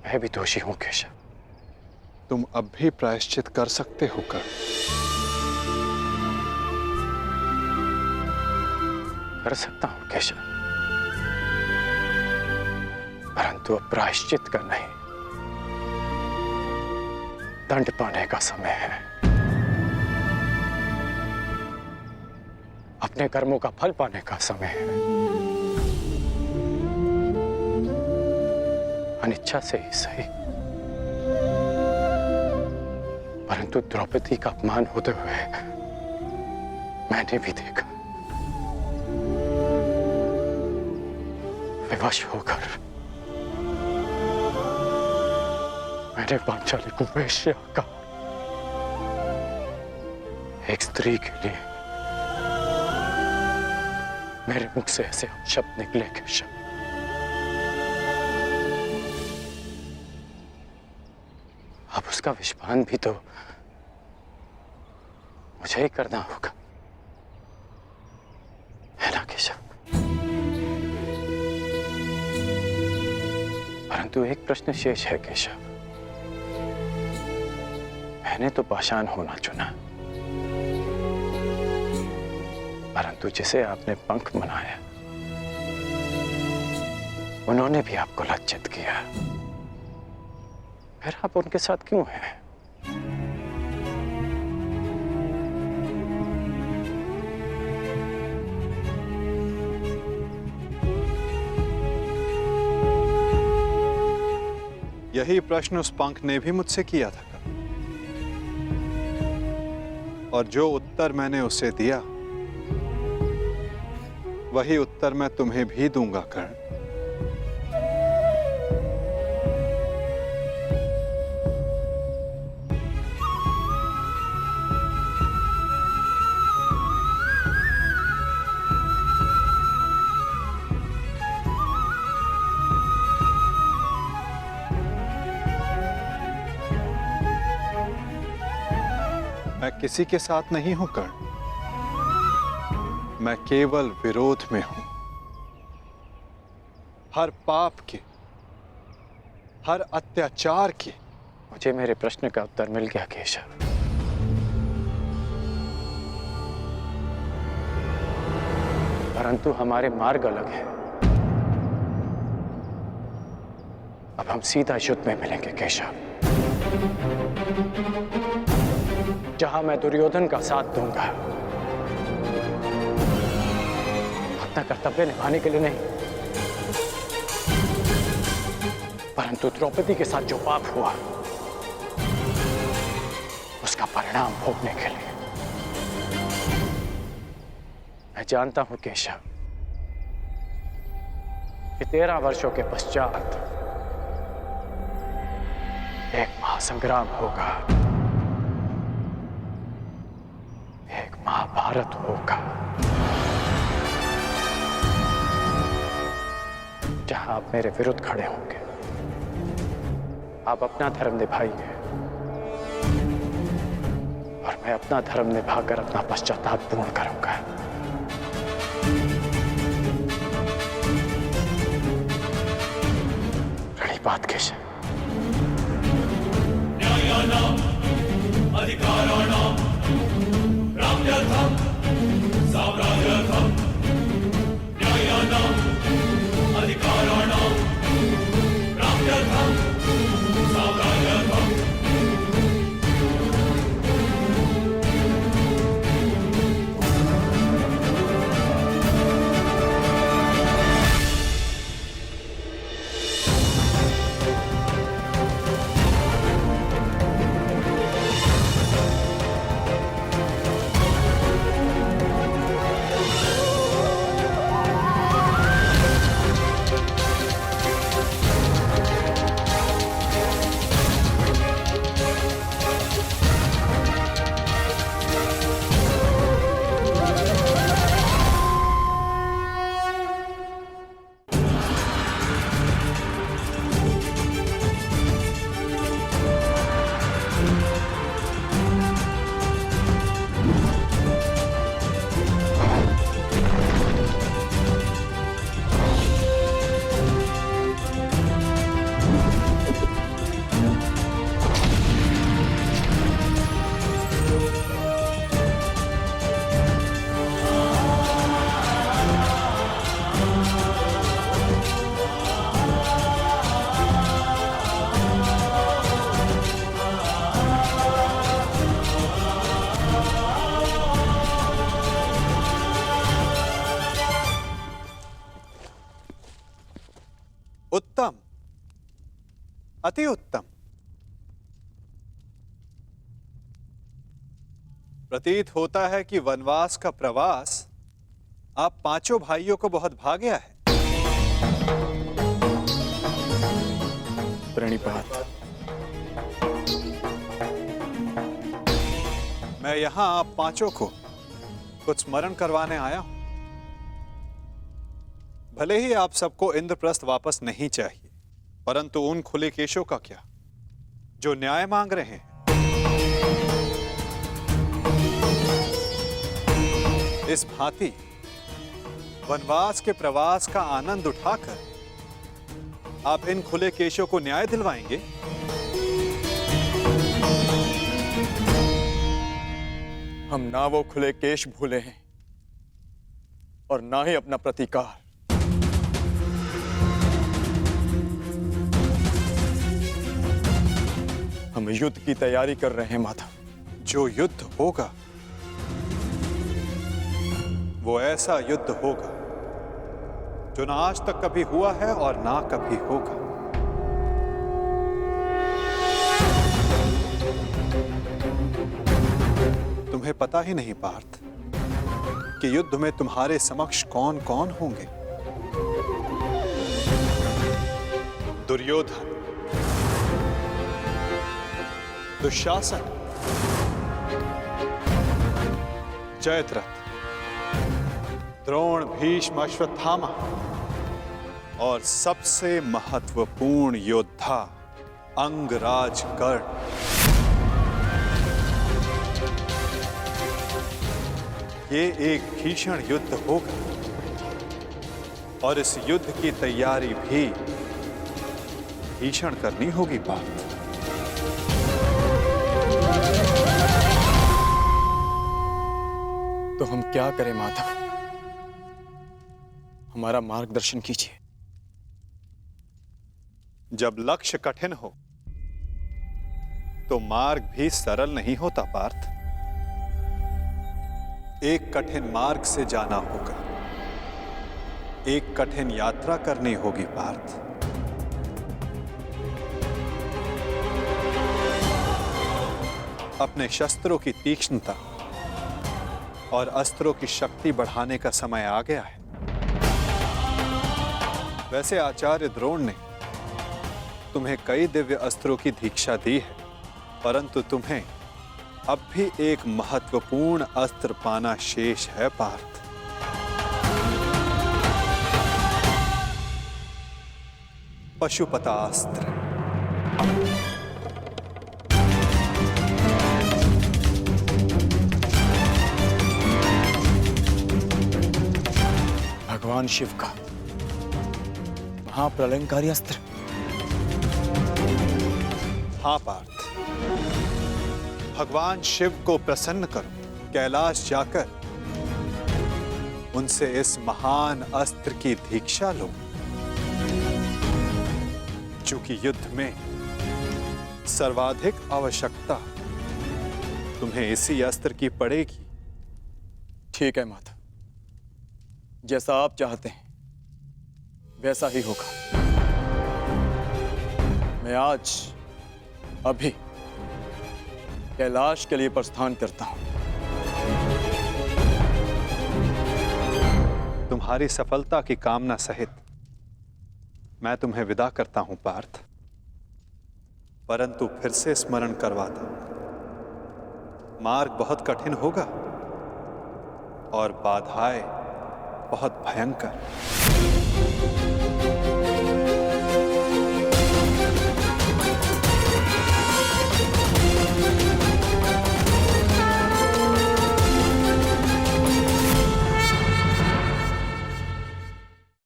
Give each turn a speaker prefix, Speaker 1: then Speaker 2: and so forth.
Speaker 1: मैं भी दोषी हूं केशव।
Speaker 2: तुम अब भी प्रायश्चित कर सकते हो कर्ण।
Speaker 1: कर सकता हूं केशव, परंतु अब प्रायश्चित का नहीं, दंड पाने का समय है। अपने कर्मों का फल पाने का समय है। अनिच्छा से ही सही, परंतु द्रौपदी का अपमान होते हुए मैंने भी देखा। विवश होकर मैंने पांचाली को वेश्या कहा। एक स्त्री के लिए मेरे मुख से ऐसे शब्द निकले केशव। अब उसका विषपान भी तो मुझे ही करना होगा, है ना केशव? परंतु एक प्रश्न शेष है केशव। मैंने तो पाषाण होना चुना, परंतु जिसे आपने पंख बनाया उन्होंने भी आपको लज्जित किया। फिर आप उनके साथ क्यों हैं?
Speaker 2: यही प्रश्न उस पंख ने भी मुझसे किया था और जो उत्तर मैंने उसे दिया वही उत्तर मैं तुम्हें भी दूंगा कर्ण। मैं किसी के साथ नहीं हूं कर्ण, मैं केवल विरोध में हूं। हर पाप के, हर अत्याचार के।
Speaker 1: मुझे मेरे प्रश्न का उत्तर मिल गया केशव। परंतु हमारे मार्ग अलग हैं। अब हम सीधा युद्ध में मिलेंगे केशव, जहां मैं दुर्योधन का साथ दूंगा। अपना कर्तव्य निभाने के लिए नहीं, परंतु द्रौपदी के साथ जो पाप हुआ उसका परिणाम भोगने के लिए। मैं जानता हूं केशव कि 13 वर्षों के पश्चात एक महासंग्राम होगा, एक महाभारत होगा, जहां आप मेरे विरुद्ध खड़े होंगे। आप अपना धर्म निभाइए और मैं अपना धर्म निभाकर अपना पश्चाताप पूर्ण करूंगा। बड़ी बात केशव।
Speaker 3: न्यायानाम् अधिकाराणाम् प्राप्त्यर्थम् साम्राज्यर्थम् न्यायानाम् अधिकाराणाम् प्राप्त्यर्थम् साम्राज्यर्थम्।
Speaker 2: उत्तम, अति उत्तम। प्रतीत होता है कि वनवास का प्रवास आप पांचों भाइयों को बहुत भा गया है।
Speaker 1: प्रणिपात।
Speaker 2: मैं यहां आप पांचों को कुछ स्मरण करवाने आया हूं। भले ही आप सबको इंद्रप्रस्थ वापस नहीं चाहिए, परंतु उन खुले केशों का क्या जो न्याय मांग रहे हैं। इस भांति वनवास के प्रवास का आनंद उठाकर आप इन खुले केशों को न्याय दिलवाएंगे।
Speaker 1: हम ना वो खुले केश भूले हैं और ना ही अपना प्रतिकार। हम युद्ध की तैयारी कर रहे हैं माधव।
Speaker 2: जो युद्ध होगा वो ऐसा युद्ध होगा जो ना आज तक कभी हुआ है और ना कभी होगा। तुम्हें पता ही नहीं पार्थ कि युद्ध में तुम्हारे समक्ष कौन कौन होंगे। दुर्योधन, दुशासन, जयद्रथ, द्रोण, भीष्म, अश्वत्थामा और सबसे महत्वपूर्ण योद्धा अंगराज कर्ण। ये एक भीषण युद्ध होगा और इस युद्ध की तैयारी भी भीषण करनी होगी पार्थ।
Speaker 1: तो हम क्या करें माधव? हमारा मार्गदर्शन कीजिए।
Speaker 2: जब लक्ष्य कठिन हो तो मार्ग भी सरल नहीं होता पार्थ। एक कठिन मार्ग से जाना होगा, एक कठिन यात्रा करनी होगी पार्थ। अपने शस्त्रों की तीक्ष्णता और अस्त्रों की शक्ति बढ़ाने का समय आ गया है। वैसे आचार्य द्रोण ने तुम्हें कई दिव्य अस्त्रों की दीक्षा दी है, परंतु तुम्हें अब भी एक महत्वपूर्ण अस्त्र पाना शेष है पार्थ। पशुपतास्त्र।
Speaker 1: भगवान शिव का महाप्रलयंकारी अस्त्र।
Speaker 2: हाँ पार्थ, भगवान शिव को प्रसन्न करो। कैलाश जाकर उनसे इस महान अस्त्र की दीक्षा लो, चूंकि युद्ध में सर्वाधिक आवश्यकता तुम्हें इसी अस्त्र की पड़ेगी।
Speaker 1: ठीक है माधव, जैसा आप चाहते हैं वैसा ही होगा। मैं आज अभी कैलाश के लिए प्रस्थान करता हूं।
Speaker 2: तुम्हारी सफलता की कामना सहित मैं तुम्हें विदा करता हूं पार्थ, परंतु फिर से स्मरण करवाता हूं, मार्ग बहुत कठिन होगा और बाधाएं बहुत भयंकर।